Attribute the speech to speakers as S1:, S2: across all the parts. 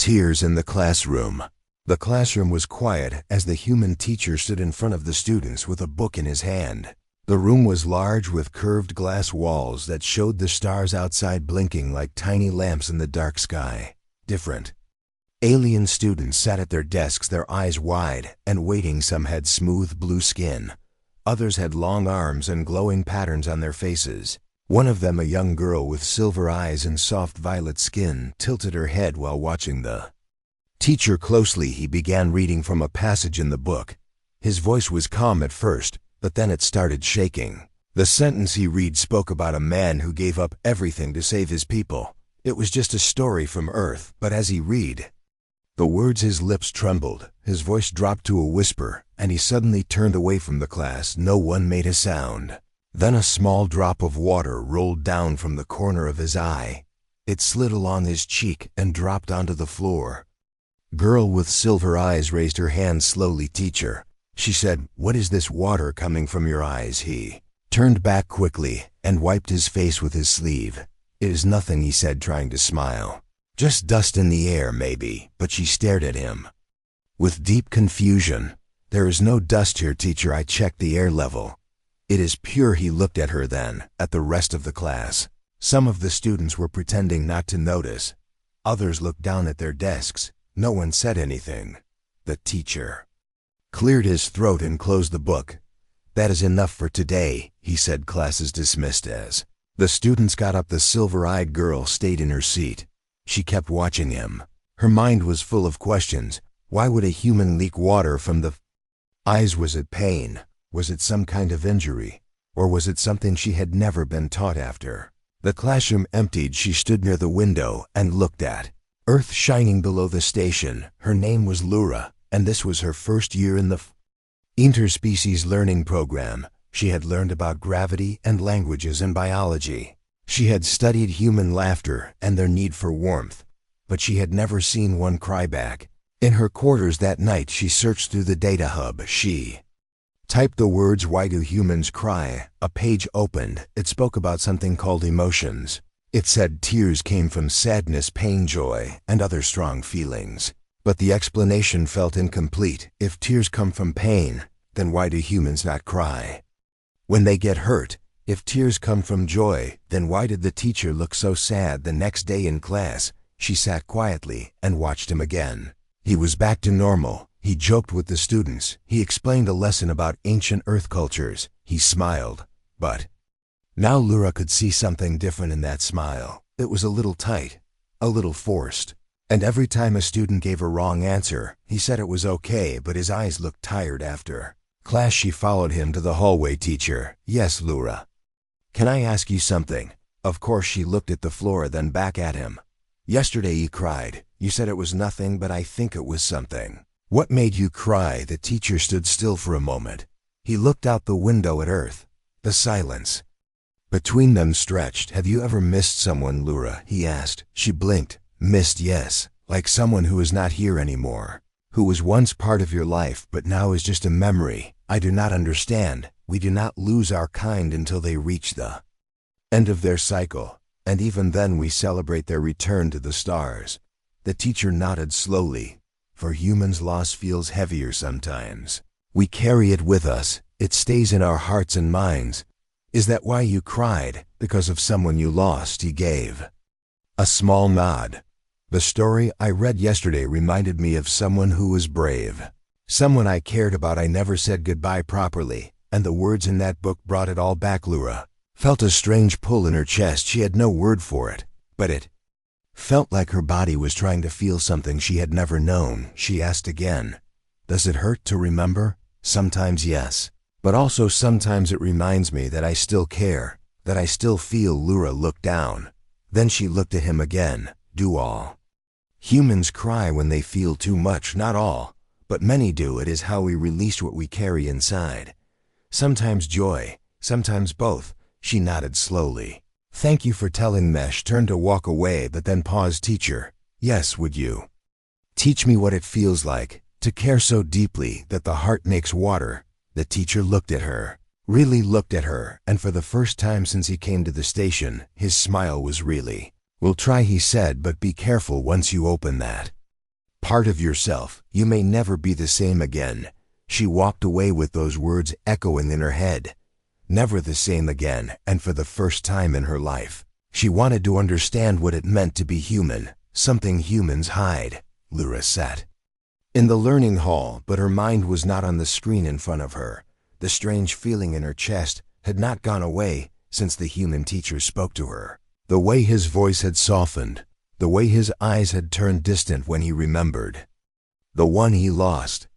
S1: Tears in the classroom. The classroom was quiet as the human teacher stood in front of the students with a book in his hand. The room was large with curved glass walls that showed the stars outside blinking like tiny lamps in the dark sky. Different. Alien students sat at their desks, their eyes wide and waiting. Some had smooth blue skin. Others had long arms and glowing patterns on their faces. One of them, a young girl with silver eyes and soft violet skin, tilted her head while watching the teacher closely. He began reading from a passage in the book. His voice was calm at first, but then it started shaking. The sentence he read spoke about a man who gave up everything to save his people. It was just a story from Earth, but as he read the words, his lips trembled, his voice dropped to a whisper, and he suddenly turned away from the class. No one made a sound. Then a small drop of water rolled down from the corner of his eye. It slid along his cheek and dropped onto the floor. Girl with silver eyes raised her hand slowly. Teacher, she said, what is this water coming from your eyes? He turned back quickly and wiped his face with his sleeve. It is nothing, he said, trying to smile. Just dust in the air, maybe. But she stared at him with deep confusion. There is no dust here, teacher. I checked the air level. It is pure. He looked at her, then at the rest of the class. Some of the students were pretending not to notice. Others looked down at their desks. No one said anything. The teacher cleared his throat and closed the book. That is enough for today, he said. Class is dismissed. As the students got up, the silver-eyed girl stayed in her seat. She kept watching him. Her mind was full of questions. Why would a human leak water from the eyes? Was it pain? Was it some kind of injury? Or was it something she had never been taught? After the classroom emptied, she stood near the window and looked at Earth shining below the station. Her name was Lura, and this was her first year in the interspecies learning program. She had learned about gravity and languages and biology. She had studied human laughter and their need for warmth, but she had never seen one cry back. In her quarters that night, she searched through the data hub. She typed the words, why do humans cry? A page opened. It spoke about something called emotions. It said tears came from sadness, pain, joy, and other strong feelings. But the explanation felt incomplete. If tears come from pain, then why do humans not cry when they get hurt? If tears come from joy, then why did the teacher look so sad? The next day in class, she sat quietly and watched him again. He was back to normal. He joked with the students. He explained a lesson about ancient Earth cultures. He smiled. But now Lura could see something different in that smile. It was a little tight, a little forced. And every time a student gave a wrong answer, he said it was okay, but his eyes looked tired. After class, she followed him to the hallway. Teacher, yes, Lura. Can I ask you something? Of course. She looked at the floor, then back at him. Yesterday you cried. You said it was nothing, but I think it was something. What made you cry? The teacher stood still for a moment. He looked out the window at Earth. The silence between them stretched. Have you ever missed someone, Lura? He asked. She blinked. Missed, yes. Like someone who is not here anymore. Who was once part of your life, but now is just a memory. I do not understand. We do not lose our kind until they reach the end of their cycle. And even then we celebrate their return to the stars. The teacher nodded slowly. For humans, loss feels heavier sometimes. We carry it with us. It stays in our hearts and minds. Is that why you cried? Because of someone you lost? He gave a small nod. The story I read yesterday reminded me of someone who was brave. Someone I cared about. I never said goodbye properly, and the words in that book brought it all back. Lura felt a strange pull in her chest. She had no word for it, but it felt like her body was trying to feel something she had never known. She asked again, does it hurt to remember? Sometimes yes, but also sometimes it reminds me that I still care, that I still feel. Lura looked down. Then she looked at him again. Do all humans cry when they feel too much? Not all, but many do. It is how we release what we carry inside. Sometimes joy, sometimes both. She nodded slowly. Thank you for telling. Mesh turned to walk away, but then paused. Teacher, yes, would you teach me what it feels like to care so deeply that the heart makes water? The teacher looked at her, really looked at her, and for the first time since he came to the station, his smile was really. We'll try, he said, but be careful once you open that Part of yourself, you may never be the same again. She walked away with those words echoing in her head. Never the same again, and for the first time in her life. She wanted to understand what it meant to be human, something humans hide. Lyra sat in the learning hall, but her mind was not on the screen in front of her. The strange feeling in her chest had not gone away since the human teacher spoke to her. The way his voice had softened, the way his eyes had turned distant when he remembered. The one he lost.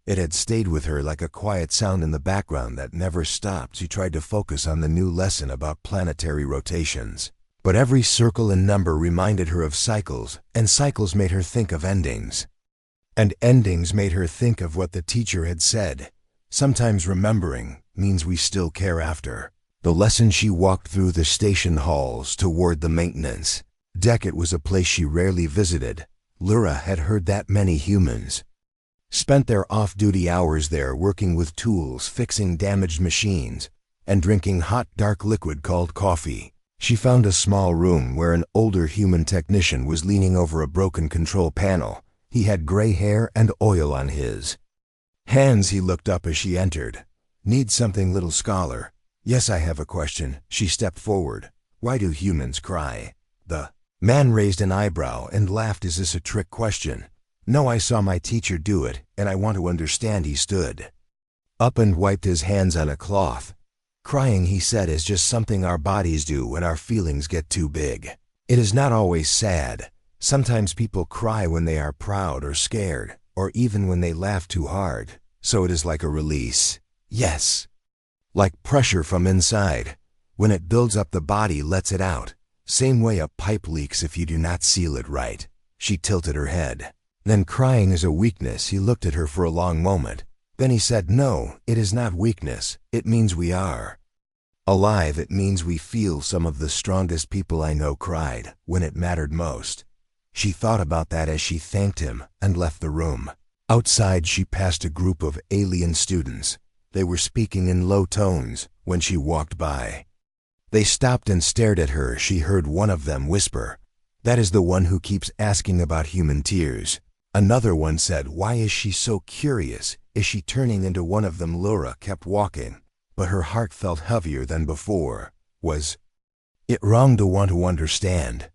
S1: It had stayed with her like a quiet sound in the background that never stopped. She tried to focus on the new lesson about planetary rotations. But every circle and number reminded her of cycles, and cycles made her think of endings. And endings made her think of what the teacher had said. Sometimes remembering means we still care after. The lesson she walked through the station halls toward the maintenance deck. It was a place she rarely visited. Lyra had heard that many humans spent their off-duty hours there working with tools, fixing damaged machines, and drinking hot, dark liquid called coffee. She found a small room where an older human technician was leaning over a broken control panel. He had gray hair and oil on his hands. He looked up as she entered. "Need something, little scholar?" "Yes, I have a question." She stepped forward. "Why do humans cry?" The man raised an eyebrow and laughed. "Is this a trick question?" "No, I saw my teacher do it, and I want to understand." He stood up and wiped his hands on a cloth. "Crying," he said, "is just something our bodies do when our feelings get too big. It is not always sad. Sometimes people cry when they are proud or scared, or even when they laugh too hard. So it is like a release." "Yes. Like pressure from inside. When it builds up, the body lets it out. Same way a pipe leaks if you do not seal it right." She tilted her head. "Then crying is a weakness." He looked at her for a long moment. Then he said, "No, it is not weakness. It means we are alive. It means we feel." Some of the strongest people I know cried when it mattered most. She thought about that as she thanked him and left the room. Outside, she passed a group of alien students. They were speaking in low tones when she walked by. They stopped and stared at her. She heard one of them whisper, "That is the one who keeps asking about human tears." Another one said, "Why is she so curious? Is she turning into one of them?" Lyra kept walking, but her heart felt heavier than before. Was it wrong to want to understand?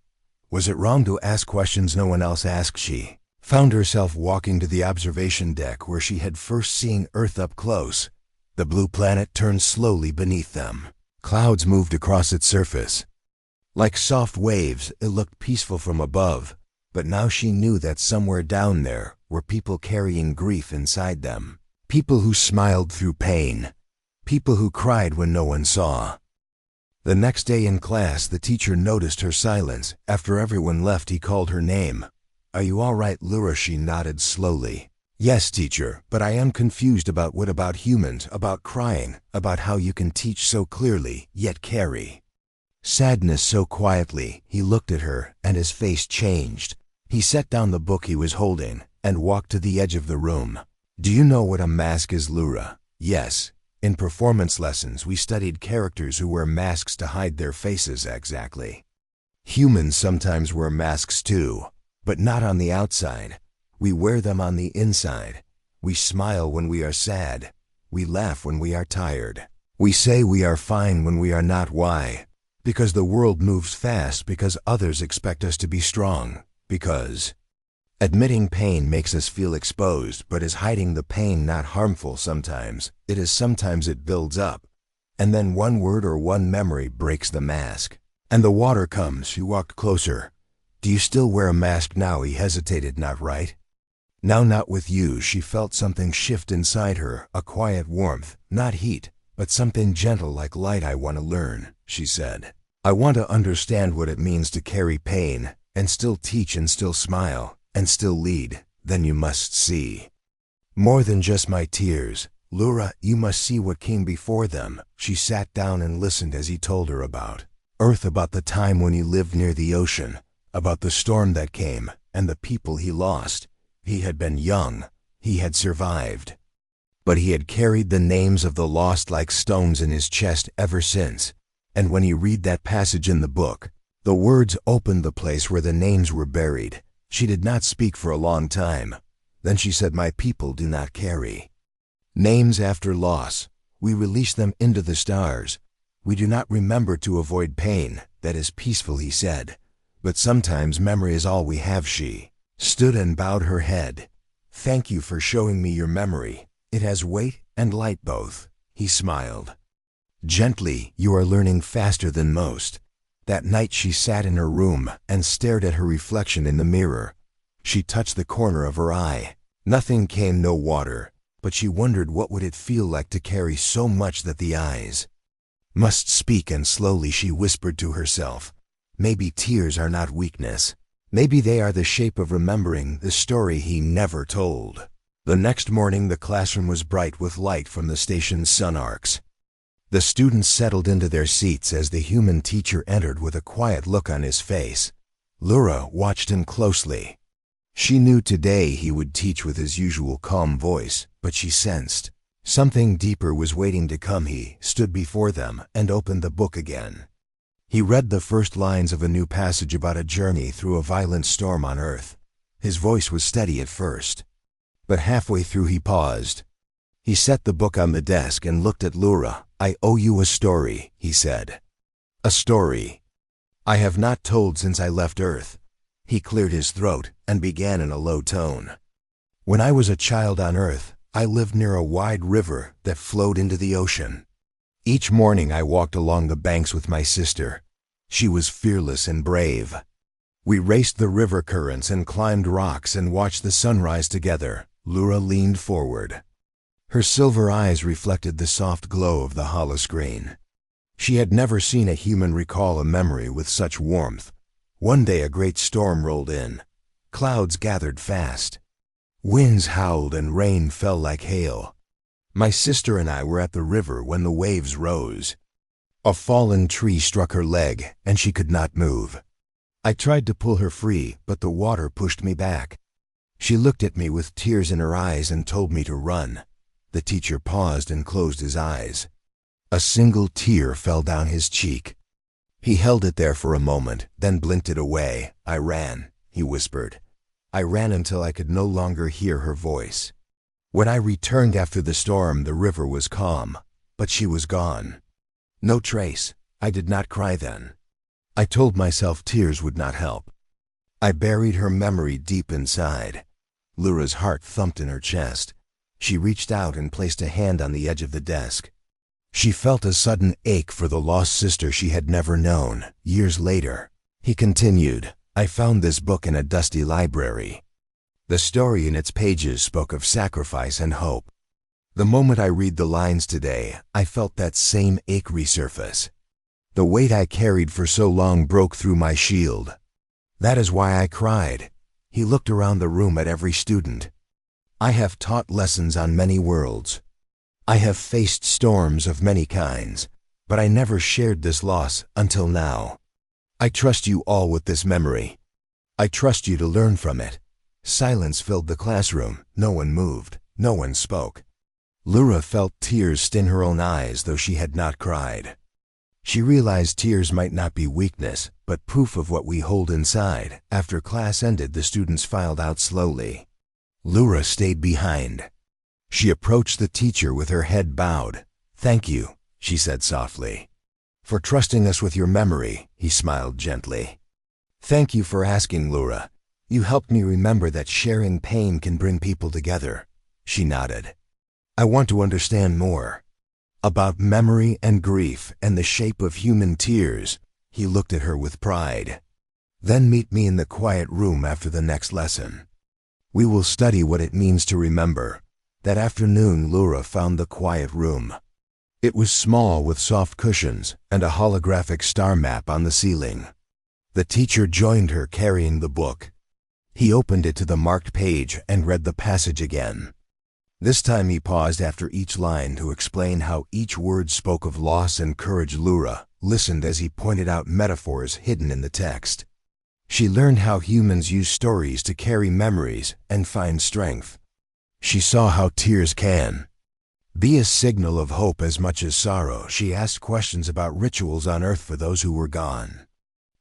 S1: Was it wrong to ask questions no one else asked? She found herself walking to the observation deck where she had first seen Earth up close. The blue planet turned slowly beneath them. Clouds moved across its surface. Like soft waves, it looked peaceful from above. But now she knew that somewhere down there were people carrying grief inside them. People who smiled through pain. People who cried when no one saw. The next day in class, the teacher noticed her silence. After everyone left, he called her name. "Are you all right, Lyra?" She nodded slowly. "Yes, teacher, but I am confused about what about humans, about crying, about how you can teach so clearly, yet carry sadness so quietly." He looked at her, and his face changed. He set down the book he was holding and walked to the edge of the room. "Do you know what a mask is, Lyra?" "Yes. In performance lessons, we studied characters who wear masks to hide their faces." "Exactly. Humans sometimes wear masks too, but not on the outside. We wear them on the inside. We smile when we are sad. We laugh when we are tired. We say we are fine when we are not. Why? Because the world moves fast, because others expect us to be strong, because admitting pain makes us feel exposed. But is hiding the pain not harmful sometimes? It is. Sometimes it builds up, and then one word or one memory breaks the mask. And the water comes." She walked closer. "Do you still wear a mask now?" He hesitated. "Not right now, not with you." She felt something shift inside her, a quiet warmth, not heat, but something gentle like light. "I want to learn," she said. "I want to understand what it means to carry pain, and still teach, and still smile, and still lead." "Then you must see more than just my tears, Lyra. You must see what came before them." She sat down and listened as he told her about Earth, about the time when he lived near the ocean, about the storm that came, and the people he lost. He had been young. He had survived. But he had carried the names of the lost like stones in his chest ever since. And when he read that passage in the book, the words opened the place where the names were buried. She did not speak for a long time. Then she said, "My people do not carry names after loss. We release them into the stars. We do not remember to avoid pain. That is peaceful," he said. "But sometimes memory is all we have." She stood and bowed her head. "Thank you for showing me your memory. It has weight and light both." He smiled. "Gently, you are learning faster than most." That night she sat in her room and stared at her reflection in the mirror. She touched the corner of her eye. Nothing came, no water, but she wondered what would it feel like to carry so much that the eyes must speak. And slowly she whispered to herself, "Maybe tears are not weakness. Maybe they are the shape of remembering the story he never told." The next morning the classroom was bright with light from the station's sun arcs. The students settled into their seats as the human teacher entered with a quiet look on his face. Laura watched him closely. She knew today he would teach with his usual calm voice, but she sensed something deeper was waiting to come. He stood before them and opened the book again. He read the first lines of a new passage about a journey through a violent storm on Earth. His voice was steady at first, but halfway through he paused. He set the book on the desk and looked at Laura. "I owe you a story," he said. "A story I have not told since I left Earth." He cleared his throat and began in a low tone. "When I was a child on Earth, I lived near a wide river that flowed into the ocean. Each morning I walked along the banks with my sister. She was fearless and brave. We raced the river currents and climbed rocks and watched the sunrise together." Laura leaned forward. Her silver eyes reflected the soft glow of the holoscreen. She had never seen a human recall a memory with such warmth. One day a great storm rolled in. Clouds gathered fast. Winds howled and rain fell like hail. My sister and I were at the river when the waves rose. A fallen tree struck her leg, and she could not move. I tried to pull her free, but the water pushed me back. She looked at me with tears in her eyes and told me to run." The teacher paused and closed his eyes. A single tear fell down his cheek. He held it there for a moment, then blinked it away. "I ran," he whispered. "I ran until I could no longer hear her voice. When I returned after the storm, the river was calm, but she was gone. No trace." I did not cry then. I told myself tears would not help. I buried her memory deep inside. Laura's heart thumped in her chest. She reached out and placed a hand on the edge of the desk. She felt a sudden ache for the lost sister she had never known. Years later, he continued, "I found this book in a dusty library. The story in its pages spoke of sacrifice and hope. The moment I read the lines today, I felt that same ache resurface. The weight I carried for so long broke through my shield. That is why I cried." He looked around the room at every student. "I have taught lessons on many worlds. I have faced storms of many kinds, but I never shared this loss until now. I trust you all with this memory. I trust you to learn from it." Silence filled the classroom. No one moved. No one spoke. Laura felt tears stain her own eyes, though she had not cried. She realized tears might not be weakness, but proof of what we hold inside. After class ended, the students filed out slowly. Laura stayed behind. She approached the teacher with her head bowed. "Thank you," she said softly, "for trusting us with your memory." He smiled gently. "Thank you for asking, Laura. You helped me remember that sharing pain can bring people together." She nodded. "I want to understand more about memory and grief and the shape of human tears." He looked at her with pride. "Then meet me in the quiet room after the next lesson. We will study what it means to remember." That afternoon, Laura found the quiet room. It was small with soft cushions and a holographic star map on the ceiling. The teacher joined her carrying the book. He opened it to the marked page and read the passage again. This time he paused after each line to explain how each word spoke of loss and courage. Laura listened as he pointed out metaphors hidden in the text. She learned how humans use stories to carry memories and find strength. She saw how tears can be a signal of hope as much as sorrow. She asked questions about rituals on Earth for those who were gone.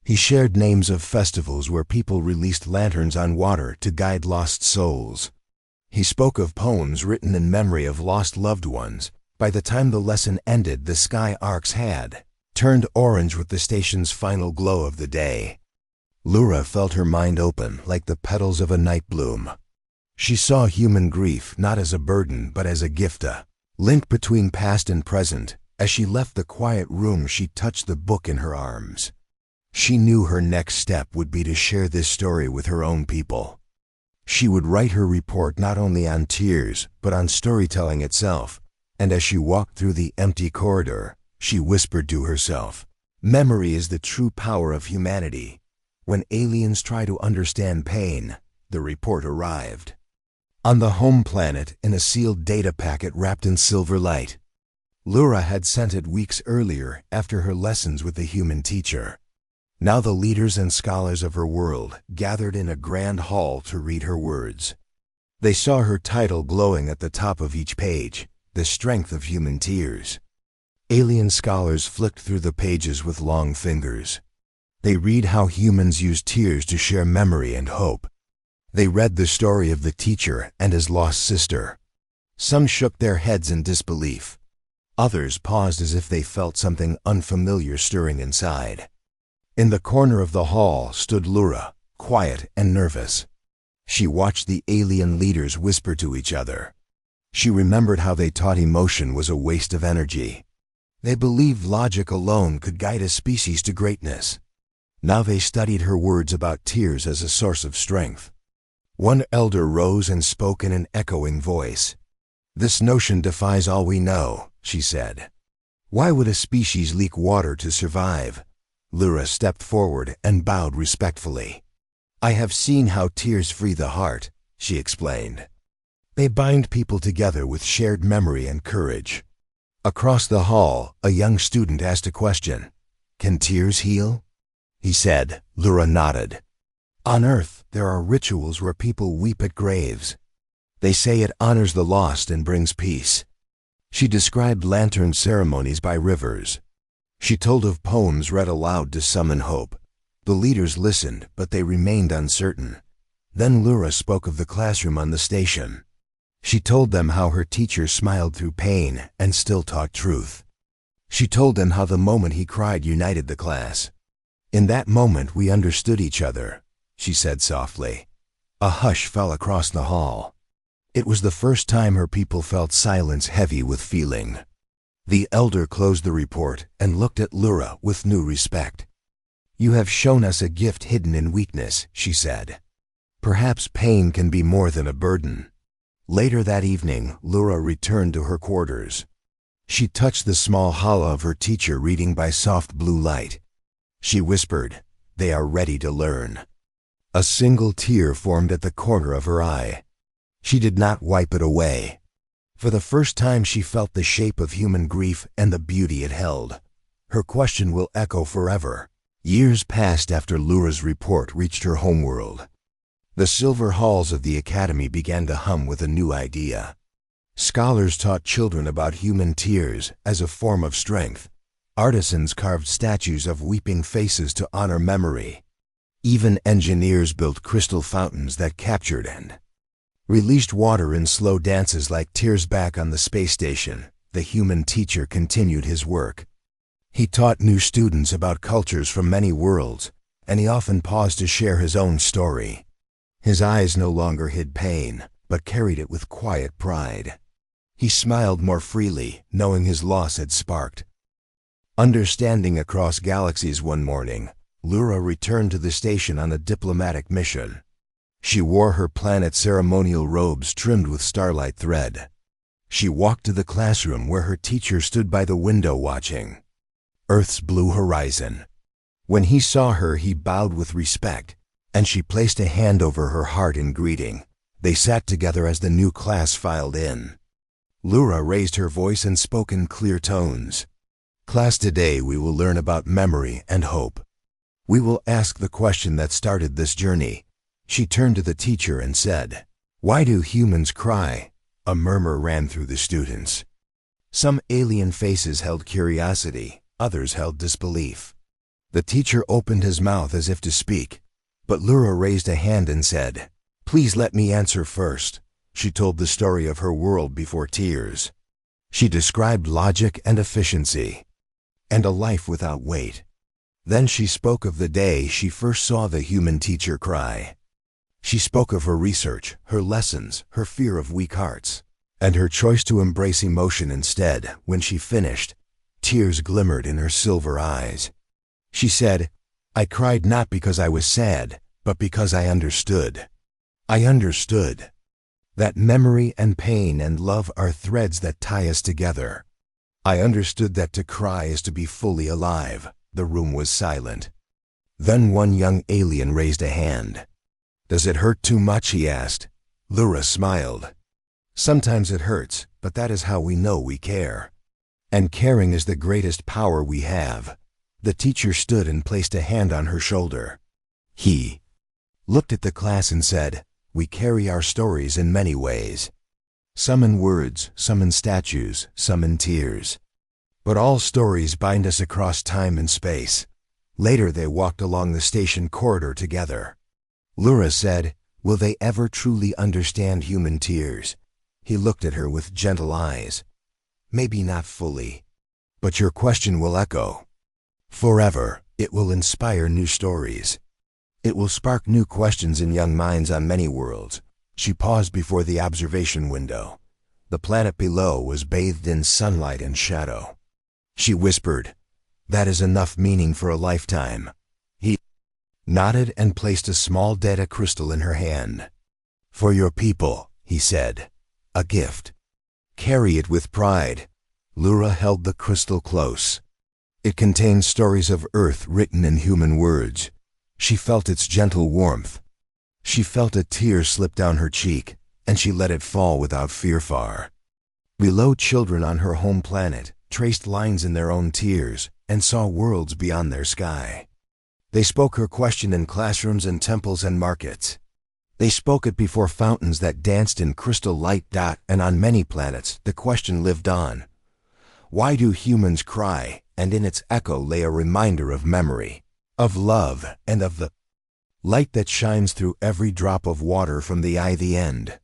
S1: He shared names of festivals where people released lanterns on water to guide lost souls. He spoke of poems written in memory of lost loved ones. By the time the lesson ended, the sky arcs had turned orange with the station's final glow of the day. Lura felt her mind open like the petals of a night bloom. She saw human grief not as a burden but as a gift, a link between past and present. As she left the quiet room, she touched the book in her arms. She knew her next step would be to share this story with her own people. She would write her report not only on tears, but on storytelling itself, and as she walked through the empty corridor, she whispered to herself, "Memory is the true power of humanity." When aliens try to understand pain, the report arrived. On the home planet, in a sealed data packet wrapped in silver light. Lura had sent it weeks earlier after her lessons with the human teacher. Now the leaders and scholars of her world gathered in a grand hall to read her words. They saw her title glowing at the top of each page, "The Strength of Human Tears." Alien scholars flicked through the pages with long fingers. They read how humans use tears to share memory and hope. They read the story of the teacher and his lost sister. Some shook their heads in disbelief. Others paused as if they felt something unfamiliar stirring inside. In the corner of the hall stood Lura, quiet and nervous. She watched the alien leaders whisper to each other. She remembered how they taught emotion was a waste of energy. They believed logic alone could guide a species to greatness. Now they studied her words about tears as a source of strength. One elder rose and spoke in an echoing voice. "This notion defies all we know," she said. "Why would a species leak water to survive?" Lura stepped forward and bowed respectfully. "I have seen how tears free the heart," she explained. "They bind people together with shared memory and courage." Across the hall, a young student asked a question. "Can tears heal?" He said. Lura nodded. "On Earth, there are rituals where people weep at graves. They say it honors the lost and brings peace." She described lantern ceremonies by rivers. She told of poems read aloud to summon hope. The leaders listened, but they remained uncertain. Then Lura spoke of the classroom on the station. She told them how her teacher smiled through pain and still taught truth. She told them how the moment he cried united the class. "In that moment we understood each other," she said softly. A hush fell across the hall. It was the first time her people felt silence heavy with feeling. The elder closed the report and looked at Lura with new respect. "You have shown us a gift hidden in weakness," she said. "Perhaps pain can be more than a burden." Later that evening, Lura returned to her quarters. She touched the small hollow of her teacher reading by soft blue light. She whispered, "They are ready to learn." A single tear formed at the corner of her eye. She did not wipe it away. For the first time she felt the shape of human grief and the beauty it held. Her question will echo forever. Years passed after Lura's report reached her homeworld. The silver halls of the academy began to hum with a new idea. Scholars taught children about human tears as a form of strength. Artisans carved statues of weeping faces to honor memory. Even engineers built crystal fountains that captured and released water in slow dances like tears. Back on the space station, the human teacher continued his work. He taught new students about cultures from many worlds, and he often paused to share his own story. His eyes no longer hid pain, but carried it with quiet pride. He smiled more freely, knowing his loss had sparked understanding across galaxies. One morning, Lura returned to the station on a diplomatic mission. She wore her planet's ceremonial robes trimmed with starlight thread. She walked to the classroom where her teacher stood by the window watching Earth's blue horizon. When he saw her, he bowed with respect, and she placed a hand over her heart in greeting. They sat together as the new class filed in. Lura raised her voice and spoke in clear tones. "Class, today we will learn about memory and hope. We will ask the question that started this journey." She turned to the teacher and said, "Why do humans cry?" A murmur ran through the students. Some alien faces held curiosity, others held disbelief. The teacher opened his mouth as if to speak, but Lyra raised a hand and said, "Please let me answer first." She told the story of her world before tears. She described logic and efficiency, and a life without weight. Then she spoke of the day she first saw the human teacher cry. She spoke of her research, her lessons, her fear of weak hearts, and her choice to embrace emotion instead. When she finished, tears glimmered in her silver eyes. She said, "I cried not because I was sad, but because I understood. I understood that memory and pain and love are threads that tie us together. I understood that to cry is to be fully alive." The room was silent. Then one young alien raised a hand. "Does it hurt too much?" he asked. Lyra smiled. "Sometimes it hurts, but that is how we know we care. And caring is the greatest power we have." The teacher stood and placed a hand on her shoulder. He looked at the class and said, "We carry our stories in many ways. Some in words, some in statues, some in tears. But all stories bind us across time and space." Later they walked along the station corridor together. Lyra said, "Will they ever truly understand human tears?" He looked at her with gentle eyes. "Maybe not fully. But your question will echo forever. It will inspire new stories. It will spark new questions in young minds on many worlds." She paused before the observation window. The planet below was bathed in sunlight and shadow. She whispered, "That is enough meaning for a lifetime." He nodded and placed a small data crystal in her hand. "For your people," he said, "a gift. Carry it with pride." Lyra held the crystal close. It contained stories of Earth written in human words. She felt its gentle warmth. She felt a tear slip down her cheek, and she let it fall without fear. Far below, children on her home planet traced lines in their own tears and saw worlds beyond their sky. They spoke her question in classrooms and temples and markets. They spoke it before fountains that danced in crystal light. And on many planets, the question lived on. Why do humans cry? And in its echo lay a reminder of memory, of love, and of the light that shines through every drop of water from the eye. The end.